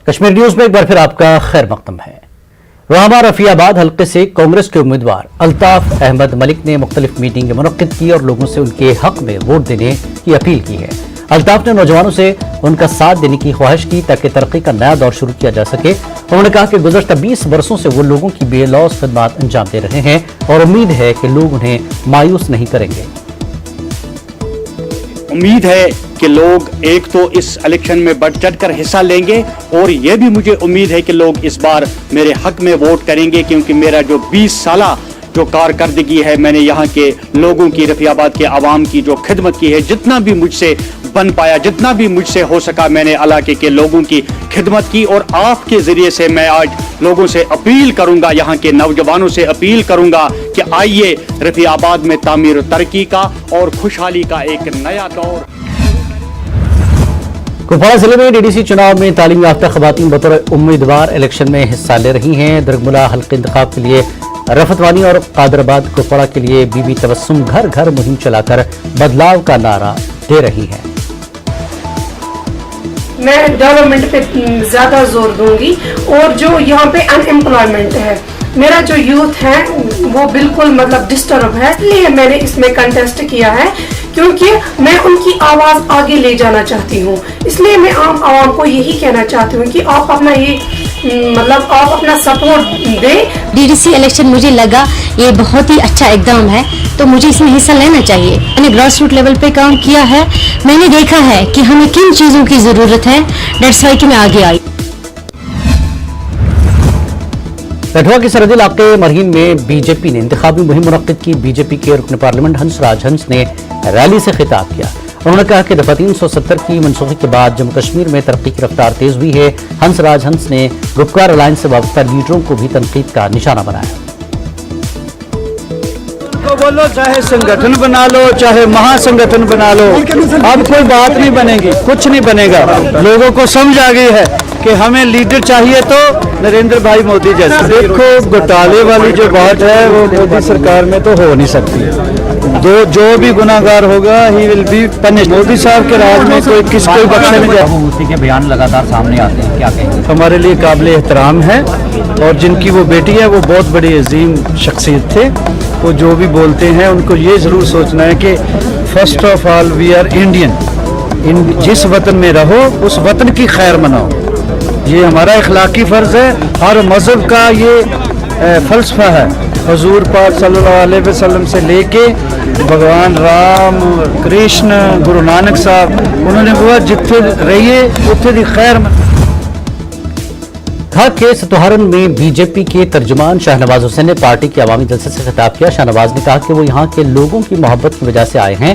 Kashmir news میں ایک بار پھر آپ کا خیر مقدم ہے۔ راما رفیع آباد حلقے سے کانگریس کے امیدوار الطاف احمد ملک نے مختلف میٹنگیں منعقد کی اور لوگوں سے ان کے حق میں ووٹ دینے کی اپیل کی ہے۔ الطاف نے نوجوانوں سے ان کا ساتھ دینے کی خواہش کی تاکہ ترقی کا نیا دور شروع کیا جا سکے۔ انہوں نے کہا کہ گزشتہ 20 برسوں سے وہ لوگوں کی بے لوث خدمات انجام دے رہے ہیں اور امید ہے کہ لوگ انہیں مایوس نہیں کریں گے۔ امید ہے کہ لوگ ایک تو اس الیکشن میں بڑھ چڑھ کر حصہ لیں گے اور یہ بھی مجھے امید ہے کہ لوگ اس بار میرے حق میں ووٹ کریں گے، کیونکہ میرا جو 20 سالہ جو کارکردگی ہے، میں نے یہاں کے لوگوں کی، رفیع آباد کے عوام کی جو خدمت کی ہے، جتنا بھی مجھ سے بن پایا، جتنا بھی مجھ سے ہو سکا، میں نے علاقے کے لوگوں کی خدمت کی۔ اور آپ کے ذریعے سے میں آج لوگوں سے اپیل کروں گا، یہاں کے نوجوانوں سے اپیل کروں گا کہ آئیے رفیع آباد میں تعمیر و ترقی کا اور خوشحالی کا ایک نیا دور۔ کپواڑہ ضلع میں ڈی ڈی سی چناؤ میں تعلیم یافتہ خواتین بطور امیدوار الیکشن میں حصہ لے رہی ہیں۔ درگملا حلقے انتخاب کے لیے رفت وانی اور قادر آباد کپواڑہ کے لیے بی بی تبسم گھر گھر مہم چلا کر بدلاؤ کا نعرہ دے رہی ہیں۔ میں ڈیولپمنٹ پہ زیادہ زور دوں گی، اور جو یہاں پہ ان امپلائمنٹ ہے، میرا جو یوتھ ہے وہ بالکل ڈسٹرب ہے، اس لیے میں نے اس میں کنٹیسٹ کیا ہے، کیونکہ میں ان کی آواز آگے لے جانا چاہتی ہوں۔ اس لیے میں عام عوام کو یہی کہنا چاہتی ہوں کہ آپ اپنا آپ اپنا سپورٹ دیں۔ ڈی ڈی سی الیکشن مجھے لگا یہ بہت ہی اچھا اقدام ہے، تو مجھے اس میں حصہ لینا چاہیے۔ میں نے گراس روٹ لیول پہ کام کیا ہے، میں نے دیکھا ہے کہ ہمیں کن چیزوں کی ضرورت ہے، دیٹس وائی کہ میں آگے آئی۔ کٹھوا کے سرحدی علاقے مرہین میں بی جے پی نے انتخابی مہم منعقد کی۔ بی جے پی کے رکن پارلیمنٹ ہنس راج ہنس نے ریلی سے خطاب کیا۔ انہوں نے کہا کہ دفعہ 370 کی منسوخی کے بعد جموں کشمیر میں ترقی کی رفتار تیز ہوئی ہے۔ ہنس راج ہنس نے گپکار الائنس سے وابستہ لیڈروں کو بھی تنقید کا نشانہ بنایا۔ بولو چاہے سنگٹھن بنا لو، چاہے مہا سنگٹھن بنا لو، اب کوئی بات نہیں بنے گی، کچھ نہیں بنے گا۔ لوگوں کو سمجھ آ گئی ہے کہ ہمیں لیڈر چاہیے تو نریندر بھائی مودی جیسے۔ دیکھو گھوٹالے والی جو بات ہے وہ مودی سرکار میں تو ہو نہیں سکتی۔ جو بھی گناہ گار ہوگا ہی ول بی پنش۔ مودی صاحب کے راج میں کوئی کس کو بخشا نہیں جائے۔ مودی کے بیان لگاتار سامنے آتے ہیں، کیا کہیں گے؟ ہمارے لیے قابل احترام ہے، اور جن کی وہ بیٹی ہے وہ بہت بڑی عظیم شخصیت تھے۔ وہ جو بھی بولتے ہیں ان کو یہ ضرور سوچنا ہے کہ first of all we are Indian. جس وطن میں رہو اس وطن کی خیر مناؤ، یہ ہمارا اخلاقی فرض ہے۔ ہر مذہب کا یہ فلسفہ ہے۔ حضور پاک صلی اللہ علیہ وسلم سے لے کے بھگوان رام، کرشن، گرو نانک صاحب، انہوں نے بولا جتھے رہیے اتھے دی خیر کھاک کے ستوہارن میں بی جے پی کے ترجمان شاہنواز حسین نے پارٹی کے عوامی جلسے سے خطاب کیا۔ شاہنواز نے کہا کہ وہ یہاں کے لوگوں کی محبت کی وجہ سے آئے ہیں۔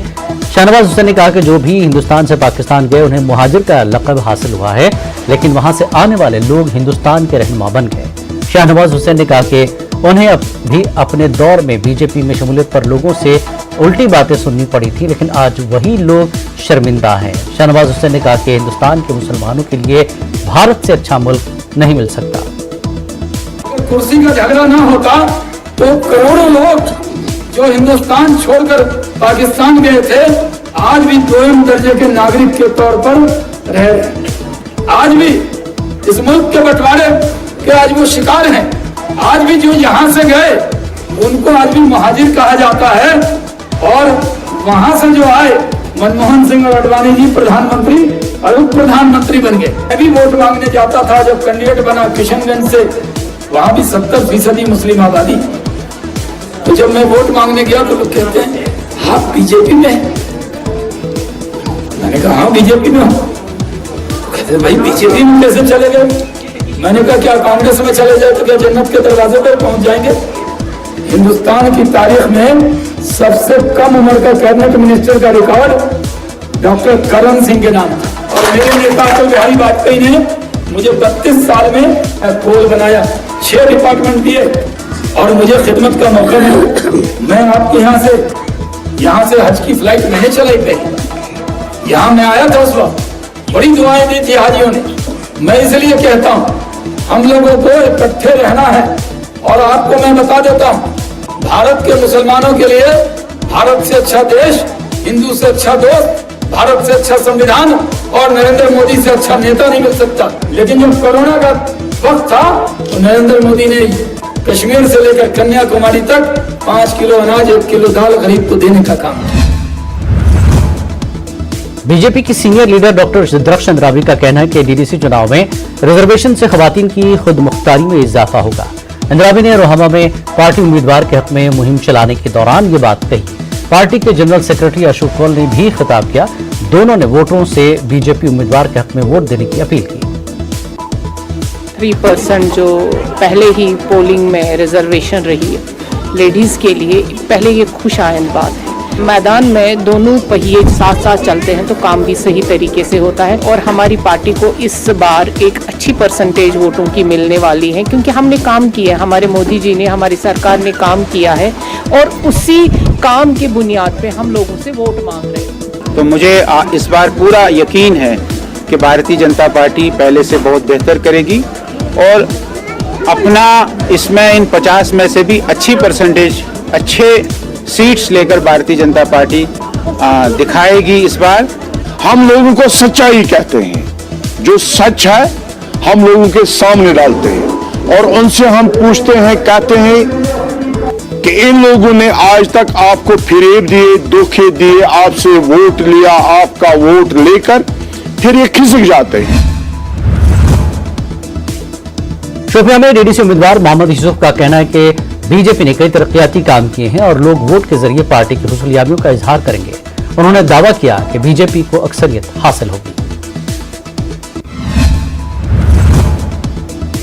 شاہنواز حسین نے کہا کہ جو بھی ہندوستان سے پاکستان گئے انہیں مہاجر کا لقب حاصل ہوا ہے، لیکن وہاں سے آنے والے لوگ ہندوستان کے رہنما بن گئے۔ شاہنواز حسین نے کہا کہ انہیں بھی اپنے دور میں بی جے پی میں شمولیت پر لوگوں سے الٹی باتیں سننی پڑی تھی، لیکن آج وہی لوگ شرمندہ ہیں۔ شاہنواز حسین نے کہا کہ ہندوستان کے مسلمانوں کے لیے بھارت سے اچھا ملک نہیں مل سکتا۔ کرسی کا جھگڑا نہ ہوتا تو کروڑوں لوگ جو ہندوستان چھوڑ کر پاکستان گئے تھے آج بھی دوئم درجے کے ناگرک کے طور پر رہ رہے ہیں۔ آج بھی اس ملک کے بٹوارے کے آج وہ شکار ہیں۔ آج بھی جو یہاں سے گئے ان کو آج بھی مہاجر کہا جاتا ہے، اور وہاں سے جو آئے منموہن سنگھ اور اڈوانی جی پردھان منتری اور اپ پردھان منتری بن گئے۔ میں بھی ووٹ مانگنے جاتا تھا جب کینڈیڈیٹ بنا کشن گنج سے، وہاں بھی 70% مسلم آبادی۔ تو جب میں ووٹ مانگنے گیا تو لوگ کہتے ہیں آپ بی جے پی میں ہیں؟ میں نے کہا ہاں بی جے پی میں ہوں۔ کہتے ہیں بھائی بی جے پی میں کیسے چلے گئے؟ میں نے کہا کیا کانگریس میں چلے جائے تو کیا جنت کے دروازے پر پہنچ جائیں گے؟ ہندوستان کی تاریخ میں سب سے کم عمر کا کیبنٹ منسٹر کا ریکارڈ ڈاکٹر کرن سنگھ کے نام تھا، اور میرے نیتا اٹل بہاری واجپئی نے مجھے 32 سال میں کول بنایا، 6 ڈپارٹمنٹ دیے اور مجھے خدمت کا موقع ملا۔ میں آپ کے یہاں سے حج کی فلائٹ میں نے چلائی پہلی، یہاں میں آیا تھا اس وقت، بڑی دعائیں دی تھی حاجیوں نے۔ میں اس لیے کہتا ہوں ہم لوگوں کو اکٹھے رہنا ہے، اور آپ کو میں بتا دیتا ہوں بھارت کے مسلمانوں کے لیے بھارت سے اچھا دیش، ہندو سے اچھا دوست भारत से अच्छा संविधान और नरेंद्र मोदी से अच्छा नेता नहीं मिल सकता। लेकिन जब कोरोना का वक्त था तो नरेंद्र मोदी ने कश्मीर से लेकर कन्याकुमारी तक 5 किलो अनाज 1 किलो दाल गरीब को देने का काम किया। बीजेपी की सीनियर लीडर डॉक्टर सिद्धरक्ष चंद्रावी का कहना है कि डीडीसी चुनाव में रिजर्वेशन से खवातीन की खुद मुख्तारी में इजाफा होगा। चंद्रावी ने रोहमा में पार्टी उम्मीदवार के हक में मुहिम चलाने के दौरान ये बात कही। पार्टी के जनरल सेक्रेटरी अशोक कौल ने भी खिताब किया। दोनों ने वोटरों से बीजेपी उम्मीदवार के हक में वोट देने की अपील की। 3% जो पहले ही पोलिंग में रिजर्वेशन रही है लेडीज़ के लिए, पहले ये खुश आइंद बात है। मैदान में दोनों पहिए साथ साथ चलते हैं तो काम भी सही तरीके से होता है और हमारी पार्टी को इस बार एक अच्छी परसेंटेज वोटों की मिलने वाली है, क्योंकि हमने काम किया है, हमारे मोदी जी ने, हमारी सरकार ने काम किया है और उसी काम की बुनियाद पे हम लोगों से वोट मांग रहे हैं। तो मुझे इस बार पूरा यकीन है कि भारतीय जनता पार्टी पहले से बहुत बेहतर करेगी और अपना इसमें इन 50 में से भी अच्छी परसेंटेज, अच्छे सीट्स लेकर भारतीय जनता पार्टी दिखाएगी इस बार। हम लोगों को सच्चाई कहते हैं, जो सच है हम लोगों के सामने डालते हैं और उनसे हम पूछते हैं, कहते हैं कि इन लोगों ने आज तक आपको फिरेब दिए, धोखे दिए, आपसे वोट लिया, आपका वोट लेकर फिर ये खिसक जाते हैं। शोपियां में डीडीसी उम्मीदवार मोहम्मद यूसुफ का कहना है कि बीजेपी ने कई तरक्याती काम किए हैं और लोग वोट के जरिए पार्टी की हुसूलियाबियों का इजहार करेंगे। उन्होंने दावा किया कि बीजेपी को अक्सरियत हासिल होगी।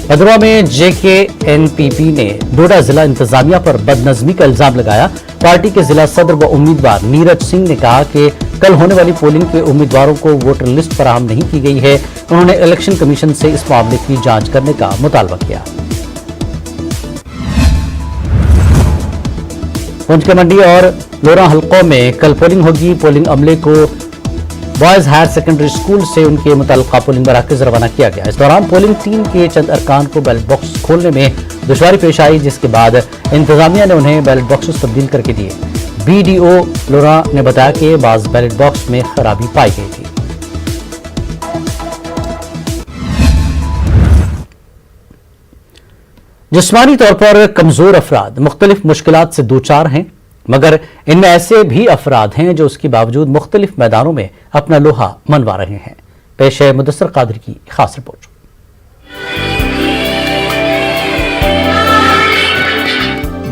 भदरवा में जेकेएनपीपी ने डोडा जिला इंतजामिया पर बदनजमी का इल्जाम लगाया। पार्टी के जिला सदर व उम्मीदवार नीरज सिंह ने कहा कि कल होने वाली पोलिंग के उम्मीदवारों को वोटर लिस्ट फराहम नहीं की गई है। उन्होंने इलेक्शन कमीशन से इस मामले की जांच करने का मुतालबा किया। पुंछ के मंडी और लोरा हलकों में कल पोलिंग होगी। पोलिंग अमले को बॉयज हायर सेकेंडरी स्कूल से उनके मुतल्लिका पोलिंग मराकज रवाना किया गया। इस दौरान पोलिंग टीम के चंद अरकान को बैलेट बॉक्स खोलने में दुश्वारी पेश आई, जिसके बाद इंतजामिया ने उन्हें बैलेट बॉक्सेस तब्दील करके दिए। बीडीओ लोरा ने बताया कि बाज बैलेट बॉक्स में खराबी पाई गई थी। जिस्मानी तौर पर कमजोर अफराद मुख्तलिफ मुश्किलात से दूचार हैं, मगर इनमें ऐसे भी अफराद हैं जो उसके बावजूद मुख्तलिफ मैदानों में अपना लोहा मनवा रहे हैं। पेश है मुदस्सर कादरी की खास रिपोर्ट।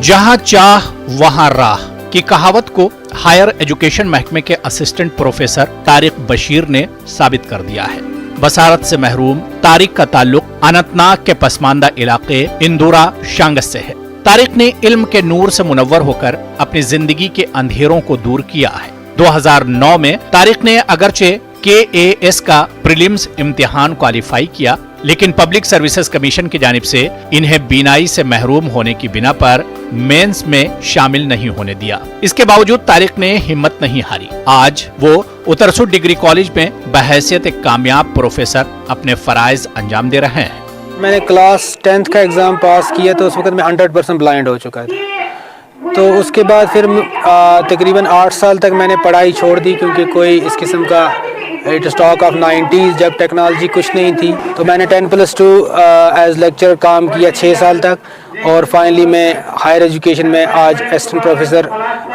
जहां चाह वहां राह की कहावत को हायर एजुकेशन महकमे के असिस्टेंट प्रोफेसर तारिक बशीर ने साबित कर दिया है। बसारत से महरूम तारिक का ताल्लुक अनंतनाग के पसमानदा इलाके इंदौरा शांगस से है। तारिक ने इल्म के नूर से मुनव्वर होकर अपनी जिंदगी के अंधेरों को दूर किया है। 2009 में तारिक ने अगरचे KAS का प्रीलिम्स इम्तिहान क्वालिफाई किया, लेकिन पब्लिक सर्विसेज कमीशन की जानिब से इन्हें बीनाई से महरूम होने की बिना पर मेंस में शामिल नहीं होने दिया। इसके बावजूद तारिक ने हिम्मत नहीं हारी। आज वो उत्तरसुर डिग्री कॉलेज में बहैसियत एक कामयाब प्रोफेसर अपने फराइज अंजाम दे रहे हैं। मैंने क्लास 10th का एग्ज़ाम पास किया तो उस वक्त मैं 100% ब्लाइंड हो चुका था। तो उसके बाद फिर तकरीबन 8 साल तक मैंने पढ़ाई छोड़ दी, क्योंकि कोई इस किस्म का स्टॉक ऑफ 90s जब टेक्नोलॉजी कुछ नहीं थी। तो मैंने 10+2 एज लेक्चर काम किया 6 साल तक, और फाइनली मैं हायर एजुकेशन में आज असिस्टेंट प्रोफेसर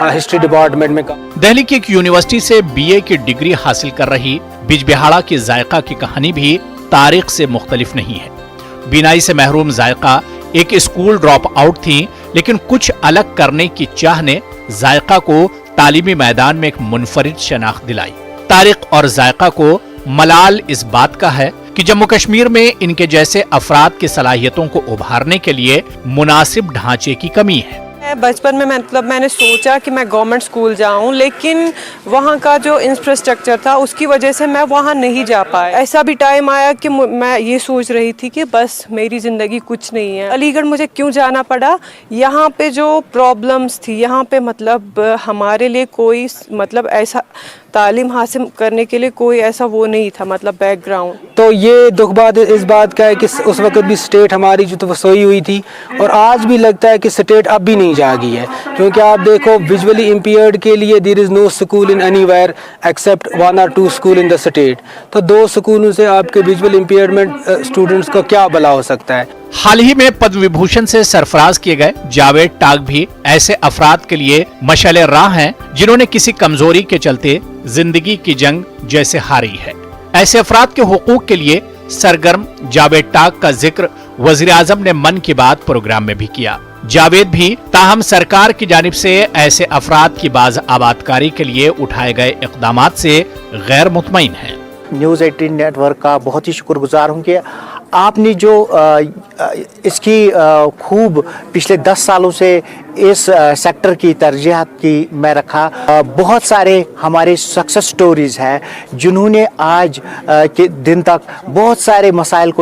हिस्ट्री डिपार्टमेंट में काम। दिल्ली की एक यूनिवर्सिटी से BA की डिग्री हासिल कर रही बिजबिहाड़ा की जायका की कहानी भी तारिक से मुख्तलिफ नहीं है। बीनाई से महरूम जायका एक स्कूल ड्रॉप आउट थी, लेकिन कुछ अलग करने की चाह ने जायका को तालीमी मैदान में एक मुनफरिद शनाख्त दिलाई। तारिक और जायका को मलाल इस बात का है कि जम्मू कश्मीर में इनके जैसे अफराद की सलाहियतों को उभारने के लिए मुनासिब ढांचे की कमी है। बचपन में मैंने सोचा कि मैं गवर्नमेंट स्कूल जाऊं, लेकिन वहाँ का जो इंफ्रास्ट्रक्चर था उसकी वजह से मैं वहाँ नहीं जा पाया। ऐसा भी टाइम आया कि मैं ये सोच रही थी कि बस मेरी ज़िंदगी कुछ नहीं है। अलीगढ़ मुझे क्यों जाना पड़ा? यहाँ पे जो प्रॉब्लम्स थी, यहाँ पे हमारे लिए कोई ऐसा तालीम हासिल करने के लिए कोई ऐसा वो नहीं था, मतलब बैकग्राउंड। तो ये दुख बात इस बात का है कि उस वक्त भी स्टेट हमारी जो तो सोई हुई थी, और आज भी लगता है कि स्टेट अब भी नहीं जागी है, क्योंकि आप देखो विजुअली इम्पेयर्ड के लिए there is no school in anywhere except 1 or 2 school in the state. तो 2 स्कूलों से आपके विजुअल इम्पेयरमेंट स्टूडेंट्स को क्या भला हो सकता है। हाल ही में पद्म विभूषण से सरफराज किए गए जावेद टाक भी ऐसे अफराद के लिए मशाले राह हैं जिन्होंने किसी कमजोरी के चलते जिंदगी की जंग जैसे हारी है। ऐसे अफराद के हुकूक के लिए सरगर्म जावेद टाक का जिक्र वजीर आजम ने मन की बात प्रोग्राम में भी किया। जावेद भी ताहम सरकार की जानिब से ऐसे अफराद की बाज आबादकारी के लिए उठाए गए इक़दामात से गैर मुतमईन है। न्यूज़ 18 नेटवर्क का बहुत ही शुक्रगुजार हूँ कि आपने जो इसकी खूब पिछले 10 सालों से इस सेक्टर की तरजीहात की मैं रखा। बहुत सारे हमारे सक्सेस स्टोरीज हैं जिन्होंने आज के दिन तक बहुत सारे मसाइब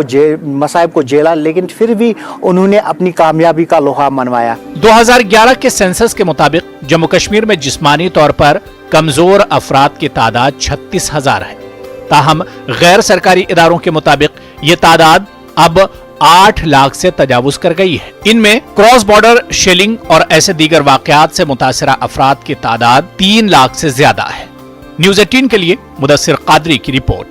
को झेला, लेकिन फिर भी उन्होंने अपनी कामयाबी का लोहा मनवाया। 2011 के सेंसस के मुताबिक जम्मू कश्मीर में जिस्मानी तौर पर कमजोर अफराद की तादाद 36,000 है। ताहम गैर सरकारी इदारों के मुताबिक ये तादाद अब 8 लाख से तजावुज कर गई है। इनमें क्रॉस बॉर्डर शेलिंग और ऐसे दीगर वाकयात से मुतासरा अफराद की तादाद 3 लाख से ज्यादा है। न्यूज़ 18 के लिए मुदस्सिर कादरी की रिपोर्ट।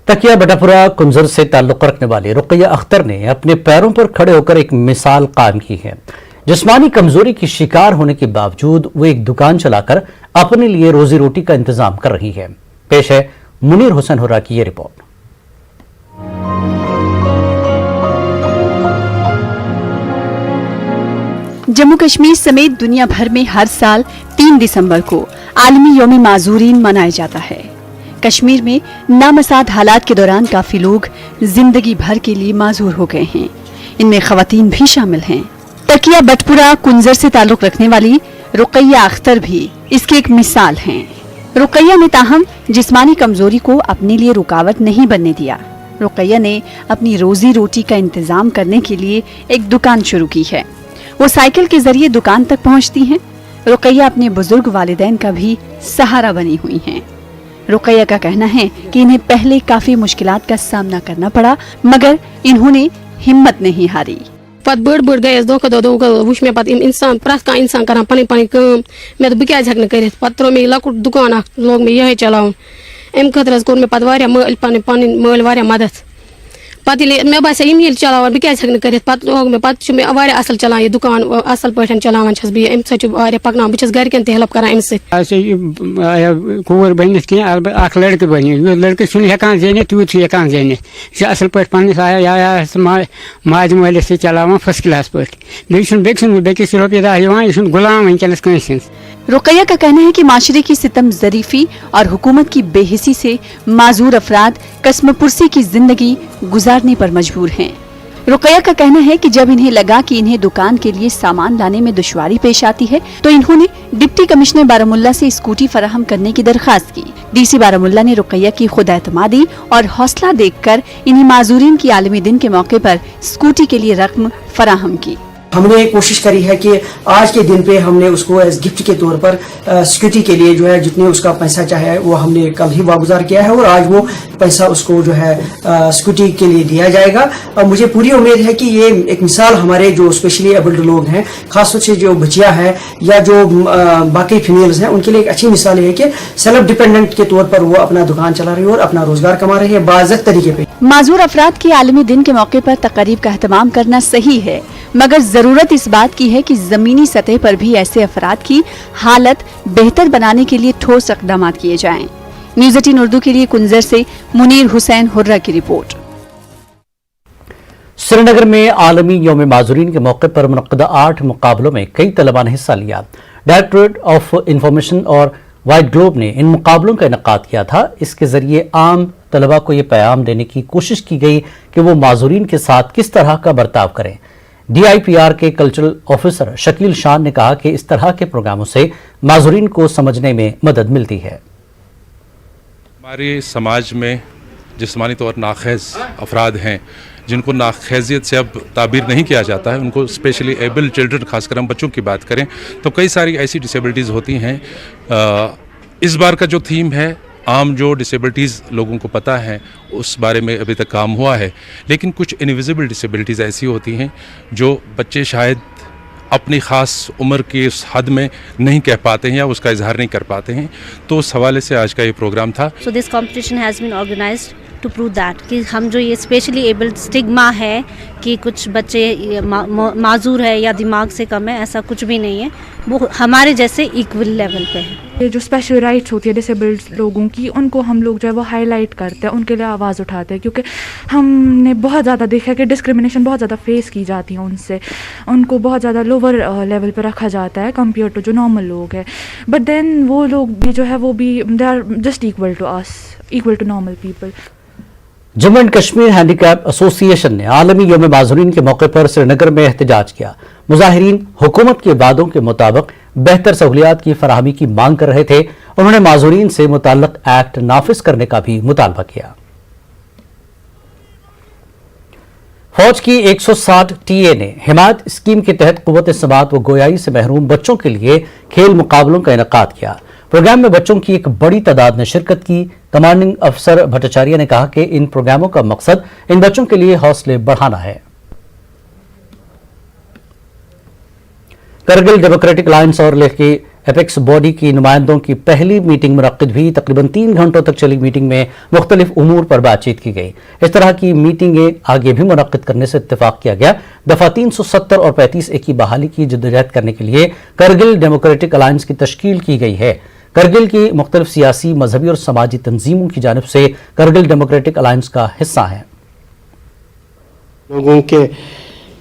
तकिया बटापुरा कुंजर से ताल्लुक रखने वाली रुकैया अख्तर ने अपने पैरों पर खड़े होकर एक मिसाल कायम की है। जिस्मानी कमजोरी की शिकार होने के बावजूद वो एक दुकान चलाकर अपने लिए रोजी रोटी का इंतजाम कर रही है। पेश है मुनीर हुसैन हुर्रा की ये रिपोर्ट। जम्मू कश्मीर समेत दुनिया भर में हर साल 3 दिसंबर को आलमी यौम माजूरीन मनाया जाता है। कश्मीर में नामसाद हालात के दौरान काफी लोग जिंदगी भर के लिए माजूर हो गए हैं। इनमें खवातीन भी शामिल हैं। तकिया बटपुरा कुंजर से ताल्लुक रखने वाली रुकैया अख्तर भी इसकी एक मिसाल हैं। रुकैया ने ताहम जिस्मानी कमजोरी को अपने लिए रुकावट नहीं बनने दिया। रुकैया ने अपनी रोजी रोटी का इंतजाम करने के लिए एक दुकान शुरू की है। वो साइकिल के जरिए दुकान तक पहुंचती हैं। रुकैया अपने बुजुर्ग वालिदैन का भी सहारा बनी हुई हैं। रुकैया का कहना है कि इन्हें पहले काफी मुश्किलात का सामना करना पड़ा, मगर इन्होंने हिम्मत नहीं हारी। पत बड़ गए वुच मे पत इंसान प्रत कह इंसान करान पन कम मे बह क्या हेक कर पत त्रो मे लकुट दुकान लोग मे ये चलान अम खतर कोर मे पत मल पन मल मदद पत मे बास ये चलान बह क्या हेक कर पत लोग मे पत असल चलान ये दुकान असल पे चलान अम सह पकना बस गरकन त हेल्प करान अम कोर बनित कह लड़के बन लड़के हेकान जीत तूत हेकान जीत असल पे पन्नस आया माज मल से चलान फर्स्ट क्लास पे बेकिस रोपये दह यह गुलाम वनकस कंस। रुकैया का कहना है कि माशरे की सितम जरीफी और हुकूमत की बेहिसी से माजूर अफराद कस्मपुरसी की जिंदगी गुजारने पर मजबूर हैं। रुकैया का कहना है कि जब इन्हें लगा कि इन्हें दुकान के लिए सामान लाने में दुश्वारी पेश आती है तो इन्होंने डिप्टी कमिश्नर बारामुल्ला से स्कूटी फराहम करने की दरखास्त की। डीसी बारामुल्ला ने रुकैया की खुद एतमादी और हौसला देखकर इन्हें माजूरीन की आलमी दिन के मौके पर स्कूटी के लिए रकम फराहम की। हमने कोशिश करी है कि आज के दिन पे हमने उसको एज गिफ्ट के तौर पर सिक्योरिटी के लिए जो है जितने उसका पैसा चाहे वो हमने कल ही वागुजार किया है और आज वो पैसा उसको जो है सिक्योरिटी के लिए दिया जाएगा। और मुझे पूरी उम्मीद है कि ये एक मिसाल हमारे जो स्पेशली एबल्ड लोग हैं, खासतौर से जो बच्चियां हैं या जो बाकी फीमेल्स हैं, उनके लिए एक अच्छी मिसाल है कि सेल्फ डिपेंडेंट के तौर पर वो अपना दुकान चला रही है और अपना रोजगार कमा रही है बाज़त तरीके पे। माजूर अफराद के आलमी दिन के मौके पर तकरीब का एहतमाम करना सही है, मगर जरूरत इस बात की है कि जमीनी सतह पर भी ऐसे अफराद की हालत बेहतर बनाने के लिए ठोस इक़दाम किए जाएं। न्यूज़ 18 उर्दू के लिए कुंजर से मुनीर हुसैन हुर्रा की रिपोर्ट। श्रीनगर में आलमी यौम माजूरीन के मौके पर मुनक़्क़दा 8 मुकाबलों में कई तलबा ने हिस्सा लिया। डायरेक्टरेट ऑफ इंफॉर्मेशन और वाइट ग्लोब ने इन मुकाबलों का इनेकाद किया था। इसके जरिए आम तलबा को ये पैगाम देने की कोशिश की गई कि वो माजूरीन के साथ किस तरह का बर्ताव करें। DIPR के कल्चरल ऑफिसर शकील शान ने कहा कि इस तरह के प्रोग्रामों से माजूरीन को समझने में मदद मिलती है। हमारे समाज में जिस्मानी तौर नाखैज़ अफराद हैं, जिनको नाखैज़ियत से अब ताबीर नहीं किया जाता है, उनको स्पेशली एबल चिल्ड्रन, खासकर हम बच्चों की बात करें तो कई सारी ऐसी डिसेबिलिटीज़ होती हैं। इस बार का जो थीम है, आम जो डिसेबिलिटीज़ लोगों को पता है उस बारे में अभी तक काम हुआ है, लेकिन कुछ इनविजिबल डिसेबिलिटीज़ ऐसी होती हैं जो बच्चे शायद अपनी ख़ास उम्र की उस हद में नहीं कह पाते हैं या उसका इजहार नहीं कर पाते हैं। तो उस हवाले से आज का ये प्रोग्राम था। So this competition has been organized to prove that कि हम जो ये स्पेशली एबल्ड स्टिग्मा है कि कुछ बच्चे माजूर है या दिमाग से कम है, ऐसा कुछ भी नहीं है, वो हमारे जैसे इक्वल लेवल पे है। ये जो स्पेशल राइट्स होती है डिसेबल्ड लोगों की, उनको हम लोग जो है वो हाईलाइट करते हैं, उनके लिए आवाज़ उठाते हैं, क्योंकि हमने बहुत ज़्यादा देखा है कि डिस्क्रिमिनेशन बहुत ज़्यादा फेस की जाती है उनसे, उनको बहुत ज़्यादा लोअर लेवल पे रखा जाता है कंपेयर टू जो नॉर्मल लोग हैं। बट देन वो लोग भी जो है वो भी they are just equal to us, equal to normal people. Jammu and Kashmir handicap association ने आलमी यौम माजूरीन के मौके पर श्रीनगर में एहतजाज किया। मुजाहिरीन हुकूमत के वादों के मुताबिक बेहतर सहूलियात की फराहमी की मांग कर रहे थे। उन्होंने माजूरीन से मुताल्लिक एक्ट नाफिज करने का भी मुतालबा किया। फौज की 160 टीए ने हिमायत स्कीम के तहत कुव्वत समात व गोयाई से महरूम बच्चों के लिए खेल मुकाबलों का इनेकाद किया। प्रोग्राम में बच्चों की एक बड़ी तादाद ने शिरकत की। कमांडिंग अफसर भट्टाचार्य ने कहा कि इन प्रोग्रामों का मकसद इन बच्चों के लिए हौसले बढ़ाना है। करगिल डेमोक्रेटिक अलायंस और लेह की एपेक्स बॉडी की नुमाइंदों की पहली मीटिंग मुनक्किद हुई। तकरीबन 3 घंटों तक चली मीटिंग में मुख्तलिफ उमूर पर बातचीत की गई। इस तरह की मीटिंगें आगे भी मुनक्किद करने से इत्तेफाक किया गया। दफा 370 और 35A की बहाली की जद्दोजहद करने के लिए करगिल डेमोक्रेटिक अलायंस की तश्कील की गई है। करगिल की मुख्तलिफ सियासी, मजहबी और समाजी तंजीमों की जानिब से करगिल डेमोक्रेटिक अलायंस का हिस्सा है। लोगों के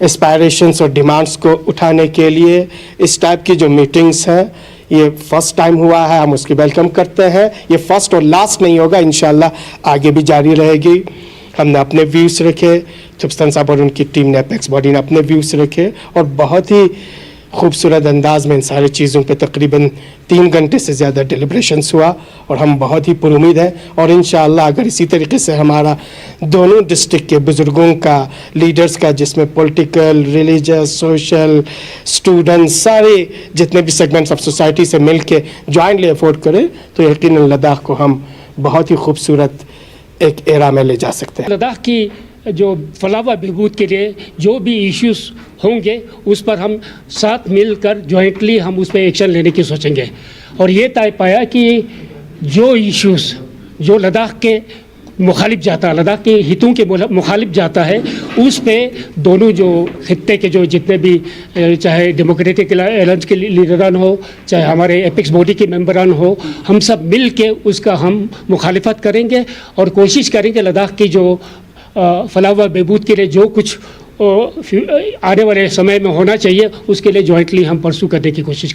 एस्पायरेशंस और डिमांड्स को उठाने के लिए इस टाइप की जो मीटिंग्स हैं, ये फर्स्ट टाइम हुआ है, हम उसकी वेलकम करते हैं। ये फर्स्ट और लास्ट नहीं होगा, इंशाल्लाह आगे भी जारी रहेगी। हमने अपने व्यूज़ रखे, थुप्सन साहब और उनकी टीम ने, एपेक्स बॉडी ने अपने व्यूज़ रखे और बहुत ही खूबसूरत अंदाज में इन सारी चीज़ों पे तकरीबन 3 घंटे से ज़्यादा डिलिब्रेशंस हुआ और हम बहुत ही पुरुमीद हैं। और इंशाअल्लाह अगर इसी तरीके से हमारा दोनों डिस्ट्रिक्ट के बुज़ुर्गों का, लीडर्स का, जिसमें पॉलिटिकल, रिलीजियस, सोशल, स्टूडेंट्स, सारे जितने भी सेगमेंट्स ऑफ सोसाइटी से मिल के जॉइंटली एफोर्ड करें तो यकीनन लद्दाख को हम बहुत ही खूबसूरत एक एरा में ले जा सकते हैं। लद्दाख की जो फलाह व बहबूद के लिए जो भी इश्यूज होंगे उस पर हम साथ मिलकर जॉइंटली हम उस पर एक्शन लेने की सोचेंगे। और ये तय पाया कि जो इश्यूज जो लद्दाख के मुखालिफ जाता है, लद्दाख के हितों के मुखालिफ जाता है, उस पे दोनों जो खित्ते के जो जितने भी चाहे डेमोक्रेटिक अलायंस के लीडरान हो, चाहे हमारे एपेक्स बॉडी के मेंबरान हो, हम सब मिल के उसका हम मुखालिफत करेंगे और कोशिश करेंगे लद्दाख की जो फलाह व बहबूद के लिए जो कुछ आने वाले समय में होना चाहिए उसके लिए जॉइंटली हम परसू करने की कोशिश